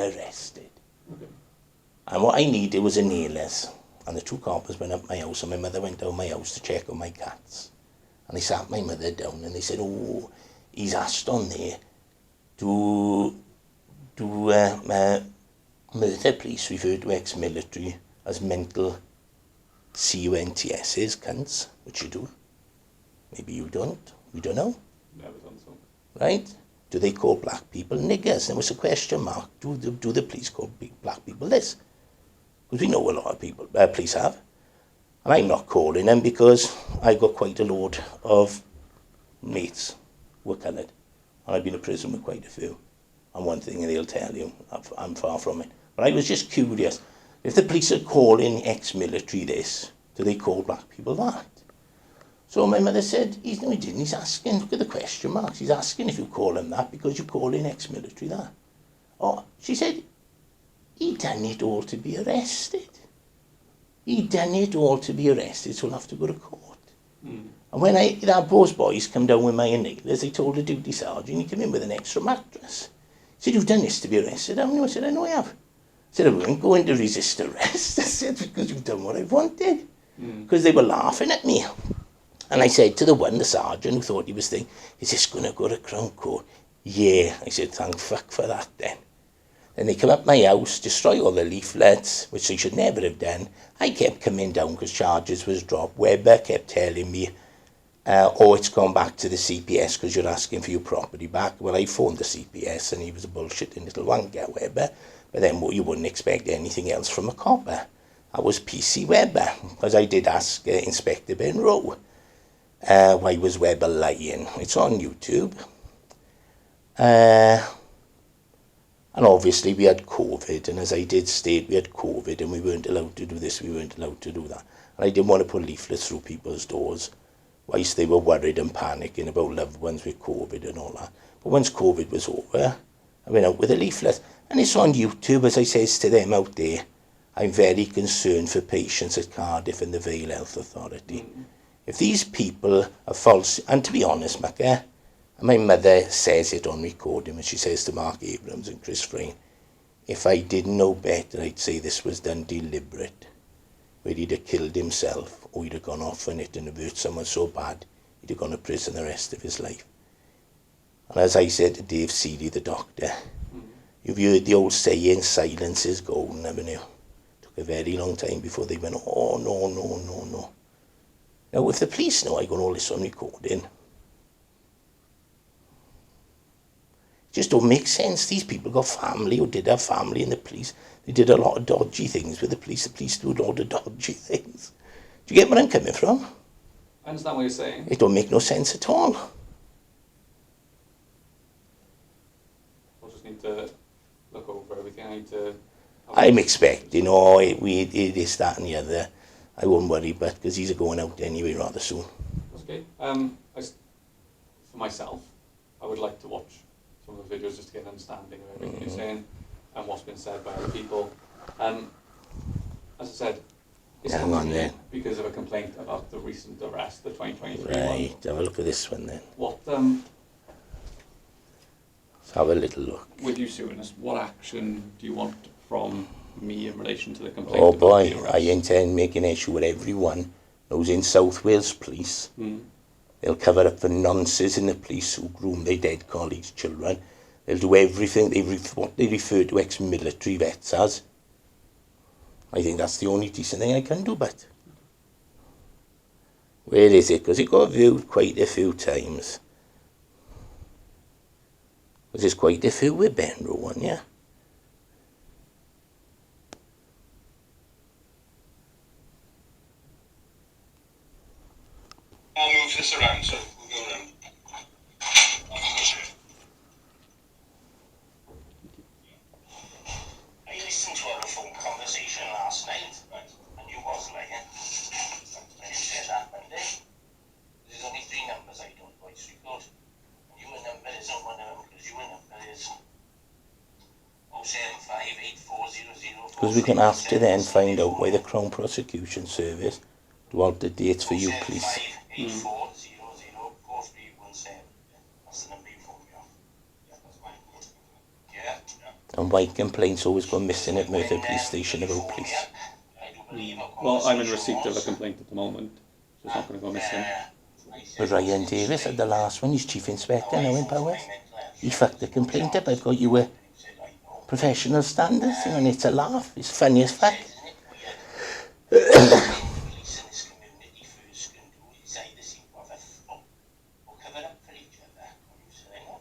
arrested. Okay. And what I needed was a nailers. And the two coppers went up my house, and my mother went down my house to check on my cats. And they sat my mother down, and they said, oh, he's asked on there, do Merthyr police refer to ex-military as mental CUNTSs, cunts, which you do. Maybe you don't. We don't know. Never done so. Right? Do they call black people niggers? There was a question mark. Do the police call black people this? Because we know a lot of people, police have. And I'm not calling them because I got quite a load of mates who were coloured. And I've been in prison with quite a few. And one thing they'll tell you, I'm far from it. But I was just curious. If the police are calling ex-military this, do they call black people that? So my mother said, no, he didn't. He's asking, look at the question marks. He's asking if you call him that because you're calling ex-military that. Oh, she said, he done it all to be arrested. He done it all to be arrested, so he'll have to go to court. Mm. And when those boys come down with my inhalers, they told the duty sergeant, he came in with an extra mattress. He said, you've done this to be arrested, haven't you? I said, I know I have. I said, I won't go in to resist arrest. I said, because you've done what I wanted. Because they were laughing at me. And I said to the sergeant who thought he was thinking, is this going to go to Crown Court? Yeah. I said, thank fuck for that then. Then they come up my house, destroy all the leaflets, which they should never have done. I kept coming down because charges was dropped. Webber kept telling me, oh, it's gone back to the CPS because you're asking for your property back. Well, I phoned the CPS and he was a bullshitting little wanker, Webber. But then you wouldn't expect anything else from a copper. I was PC Webber, because I did ask Inspector Benroe, why was Webber lying? It's on YouTube. And obviously we had COVID, and as I did state, we had COVID and we weren't allowed to do this, we weren't allowed to do that. And I didn't want to put leaflets through people's doors whilst they were worried and panicking about loved ones with COVID and all that. But once COVID was over, I went out with a leaflet. And it's on YouTube, as I says to them out there, I'm very concerned for patients at Cardiff and the Vale Health Authority. If these people are false, and to be honest, Macca, my mother says it on recording when she says to Mark Abrams and Chris Frayne, if I didn't know better, I'd say this was done deliberate, where he'd have killed himself, or he'd have gone off on it and have hurt someone so bad, he'd have gone to prison the rest of his life. And as I said to Dave Seeley, the doctor, you've heard the old saying, silence is golden, haven't you? It took a very long time before they went, oh, no. Now, if the police know I got all this on recording, it just don't make sense. These people got family, or did have family in the police. They did a lot of dodgy things with the police. The police do a lot of dodgy things. Do you get where I'm coming from? I understand what you're saying. It don't make no sense at all. We'll just need to look over everything. I'm expecting, it is that and the other. I won't worry, but because he's going out anyway rather soon. Okay. For myself, I would like to watch some of the videos just to get an understanding of everything you're saying and what's been said by other people. As I said, it's because of a complaint about the recent arrest, the 2023 one. Right, have a look at this one then. What? Let's have a little look. With you suing us, what action do you want from me in relation to the complaint? Oh boy, I intend making an issue with everyone who's in South Wales Police. They'll cover up the nonsense in the police who groom their dead colleagues' children. They'll do everything what they refer to ex-military vets as. I think that's the only decent thing I can do, but where is it? Because it got viewed quite a few times. Because there's quite a few with Benro one, yeah? I'll move this around so we'll go around. I listened to our phone conversation last night, and you was lying. I didn't say that Monday. There's only 3 numbers I don't quite street code. And your number isn't one of them, because your number is 0758400. Because we can have to then find out why the Crown Prosecution Service do alter dates for you, please. 07584004317. That's the number you phoned me on. Yeah, that's mine. Yeah. And why complaints always go missing at Merthyr Police Station about police? I do believe a Well, I'm in conversation receipt of a was, complaint at the moment, so it's not going to go missing. I said, But Ryan "What's Davis had the last one, he's chief inspector now in Powers. He fucked the complaint up. I've got you a And he said, I know. professional standards, and it's a laugh. It's funny as fuck. Isn't it weird? Anything the police in this community first can do is either seem to have a throat or cover up for each other. And you said, I know.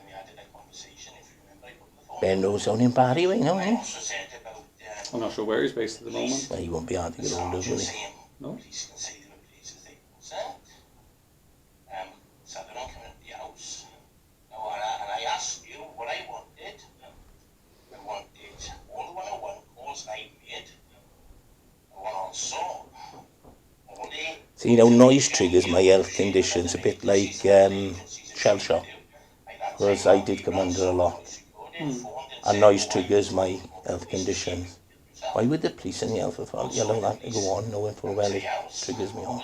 We had a conversation, if you remember, I put the phone. Ben Rose down in Barry right now, I eh? also said about I'm not sure where he's based at the moment. Well, he won't be hard to get hold of, will he? saying No. police can say there were places they concerned. So they don't come into the house. No, and I asked you what I wanted. I wanted all the 101 calls I made. I want also all the... See, you know, noise triggers my health conditions a bit like shell shock. Because I did come under a lot. And noise triggers my health conditions. Why would the police and the health authority allow that to go on knowing full well it triggers me on?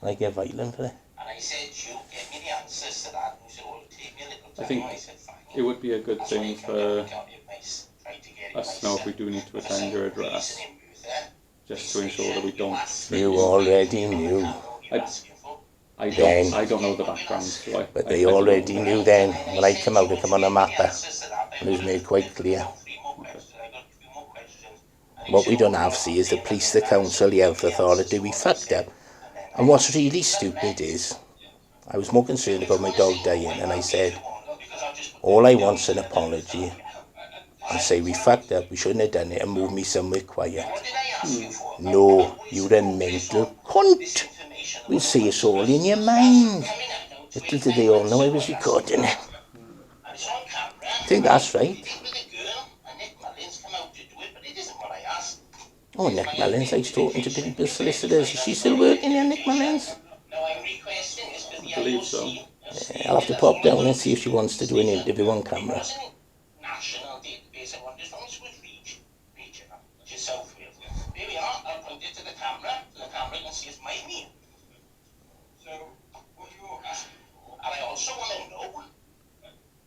And I get violent for it. And I said, you get me the answers to that. And you said, well, take me a little time. I think I said, fine. it would be a good thing for us to know if we do need to attend your address, just to ensure that we don't. You already knew. I Then- don't know the background, so I. But I they don't already know. knew then. When I come out, I come on a mapper. And it was made quite clear. What we don't have, see, is the police, the council, the health authority. We fucked up. And what's really stupid is, I was more concerned about my dog dying, and I said, all I want's an apology. And say we fucked up, we shouldn't have done it, and move me somewhere quiet. No, you're a mental cunt. We'll say it's all in your mind. Little did they all know I was recording it. I think that's right. Oh, Nick Mullins, I was talking to people's solicitors. Is she still working here, Nick Mullins? I believe so. Yeah, I'll have to pop down and see if she wants to do an interview on camera. National database I want as long as it was regional, which is South Wales. There we are, I'll point it to the camera so the camera can see it's my name. So, what you're asking for, and I also want to know,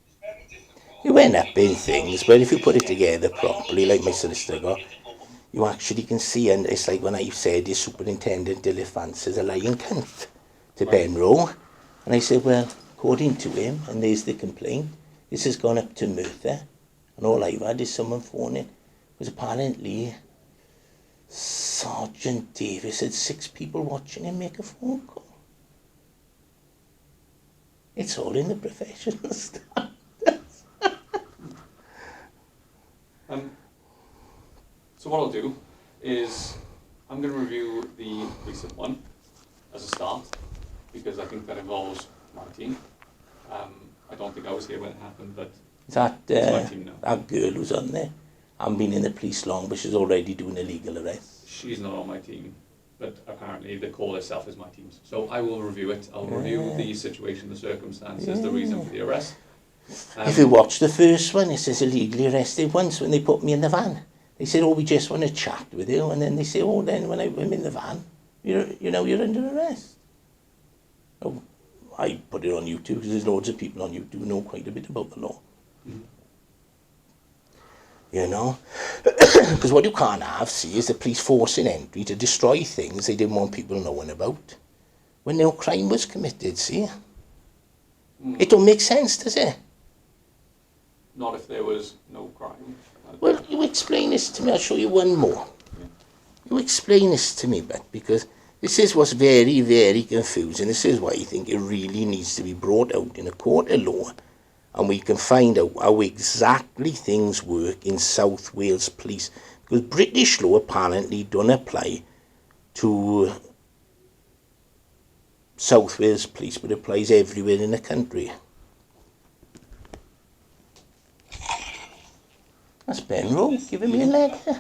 it's very difficult. You end up in things, but if you put it together properly, like my solicitor got, you actually can see, and it's like when I said the Superintendent Diliphant is a lying cunt to Ben Rowe. And I said, well, according to him, and there's the complaint, this has gone up to Merthyr, and all I've had is someone phoning. Because apparently, Sergeant Davis had 6 people watching him make a phone call. It's all in the professional stuff. So what I'll do is I'm going to review the recent one as a start, because I think that involves my team. I don't think I was here when it happened, but Is that it's my team now. that girl who's on there? I haven't been in the police long, but she's already doing a legal arrest. She's not on my team, but apparently the call itself is my team's. So I will review it. I'll review the situation, the circumstances, the reason for the arrest. If you watch the first one, it says illegally arrested once when they put me in the van. They said, oh, we just want to chat with you. And then they say, oh, then when I'm in the van, you're under arrest. Oh, I put it on YouTube because there's loads of people on YouTube who know quite a bit about the law. Mm-hmm. You know? Because what you can't have, see, is the police forcing entry to destroy things they didn't want people knowing about when no crime was committed, see? It don't make sense, does it? Not if there was no crime. Well, you explain this to me. I'll show you one more. You explain this to me, but because this is what's very, very confusing. This is why I think it really needs to be brought out in a court of law, and we can find out how exactly things work in South Wales Police. Because British law apparently don't apply to South Wales Police, but it applies everywhere in the country. That's Ben Rowe giving me a lecture.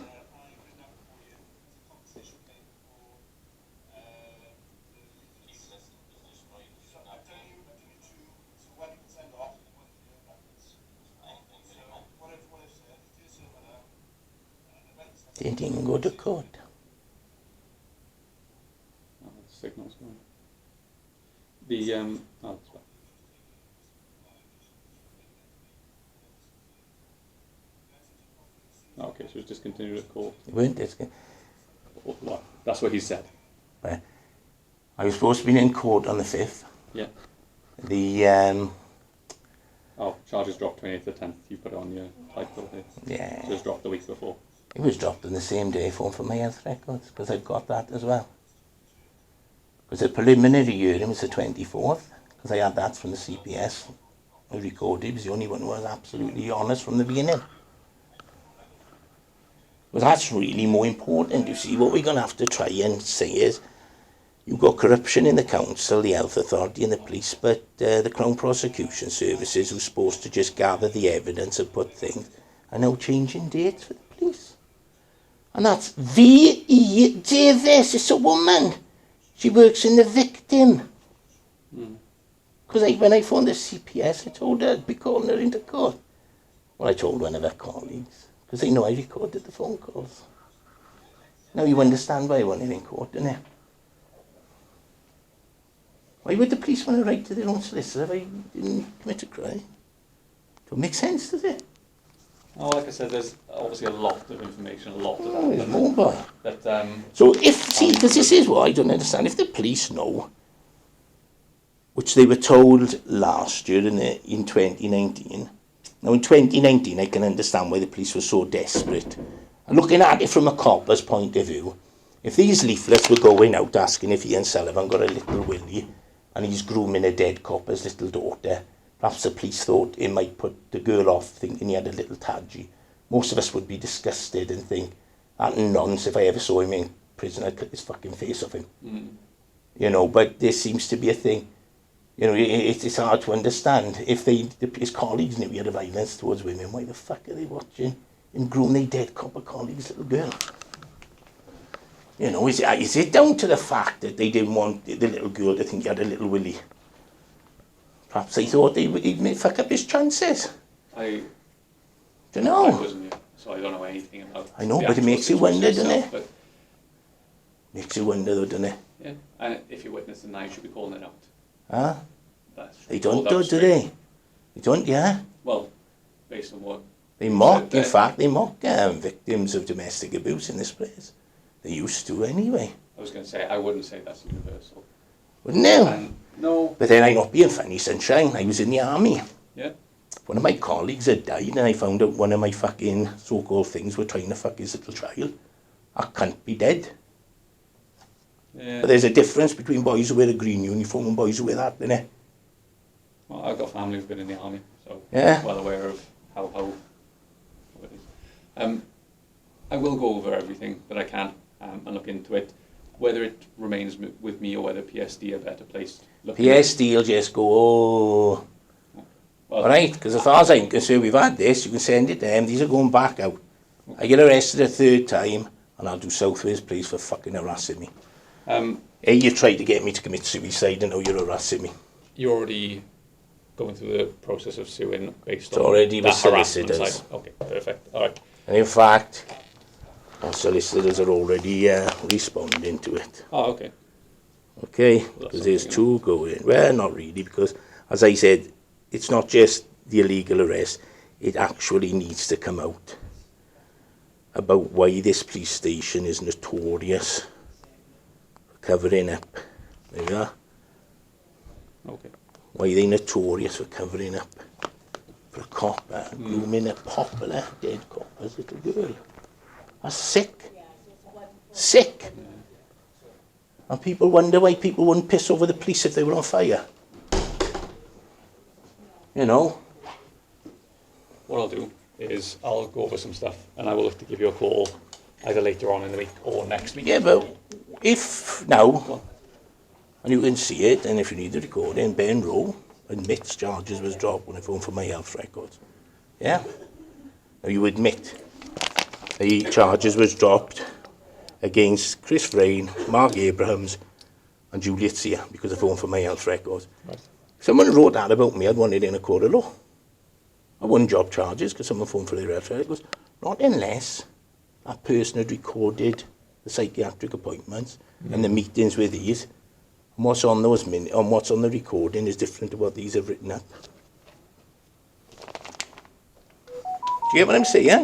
Didn't even go to court. Oh, the signal's going. The, oh, it's back. our case was discontinued at court. They weren't this. Well, that's what he said. I was supposed to be in court on the 5th. Yeah. The Charges dropped 28th to 10th. You put it on your title here. yeah, So it was dropped the week before. it was dropped on the same day phone for my health records because I've got that as well. Because the preliminary hearing was the 24th because I had that from the CPS. I recorded. He was the only one who was absolutely honest from the beginning. But that's really more important. You see, what we're going to have to try and say is, you've got corruption in the council, the health authority and the police, but the Crown Prosecution Services, who's supposed to just gather the evidence and put things, are now changing dates for the police. And that's V.E. Davis. It's a woman. She works in the victim. Because when I phoned the CPS, I told her I'd be calling her into court. Well, I told one of her colleagues, because they know I recorded the phone calls. Now you understand why I wanted in court, don't you? Why would the police want to write to their own solicitor if I didn't commit a crime? Don't make sense, does it? Oh, like I said, there's obviously a lot of information, a lot of Oh, there's that. more, boy. That So because this is what I don't understand, if the police know, which they were told last year in 2019, now in 2019 I can understand why the police were so desperate. And looking at it from a copper's point of view, if these leaflets were going out asking if Ian Sullivan got a little Willie and he's grooming a dead copper's little daughter, perhaps the police thought it might put the girl off thinking he had a little tadgy. Most of us would be disgusted and think, that nonsense, if I ever saw him in prison, I'd cut his fucking face off him. You know, but there seems to be a thing. You know, it's hard to understand. If his colleagues knew he had a violence towards women, why the fuck are they watching him groom their dead copper colleague's little girl? You know, is it down to the fact that they didn't want the little girl to think he had a little Willie? Perhaps they thought he'd may fuck up his chances. I Don't know. I wasn't here, so I don't know anything about. I know, the but it actual makes you wonder, situation doesn't itself, it? Makes you wonder though, doesn't it? But, yeah, and if you're witnessing now, you should be calling it out. Huh? That's They don't called out do straight. they? They don't, yeah. Well, based on what They mock, said in there. fact, they mock victims of domestic abuse in this place. They used to anyway. I was going to say, I wouldn't say that's universal. Wouldn't you? And no, But then I'm not being funny, sunshine. I was in the army. yeah, One of my colleagues had died and I found out one of my fucking so-called things were trying to fuck his little child. I can't be dead. yeah. But there's a difference between boys who wear a green uniform and boys who wear that, isn't there? Well, I've got family who've been in the army, so Yeah. well aware of how it is. I will go over everything that I can and look into it. Whether it remains with me or whether PSD are better placed. PSD will just go, oh... Well, Alright, because as far as I'm concerned, we've had this, you can send it to them, these are going back out. I get arrested a third time, and I'll do Southways Police for fucking harassing me. Hey, you tried to get me to commit suicide, and now you're harassing me. You're already going through the process of suing based It's on already with that harassment solicitors. side. Okay, perfect. All right. And in fact, our solicitors are already responding to it. Oh, okay. Okay, Well, because that's there's something, two going. Well, not really, because, as I said, it's not just the illegal arrest, it actually needs to come out about why this police station is notorious for covering up. There we are. Okay. Why are they notorious for covering up for a copper, grooming a popular dead copper's little girl? That's sick. Sick. And people wonder why people wouldn't piss over the police if they were on fire. You know? What I'll do is I'll go over some stuff and I will have to give you a call either later on in the week or next week. Yeah, but if now, and you can see it, and if you need the recording, Ben Rowe admits charges was dropped when I phoned for my health records. Yeah? Now you admit the charges was dropped against Chris Vrain, Mark Abrahams, and Juliet Sear because I phoned for my health records. Right. If someone wrote that about me, I'd want it in a court of law. I wouldn't drop charges because someone phoned for their health records. Not unless that person had recorded the psychiatric appointments and the meetings with these. And what's on those what's on the recording is different to what these have written up. Do you get what I'm saying?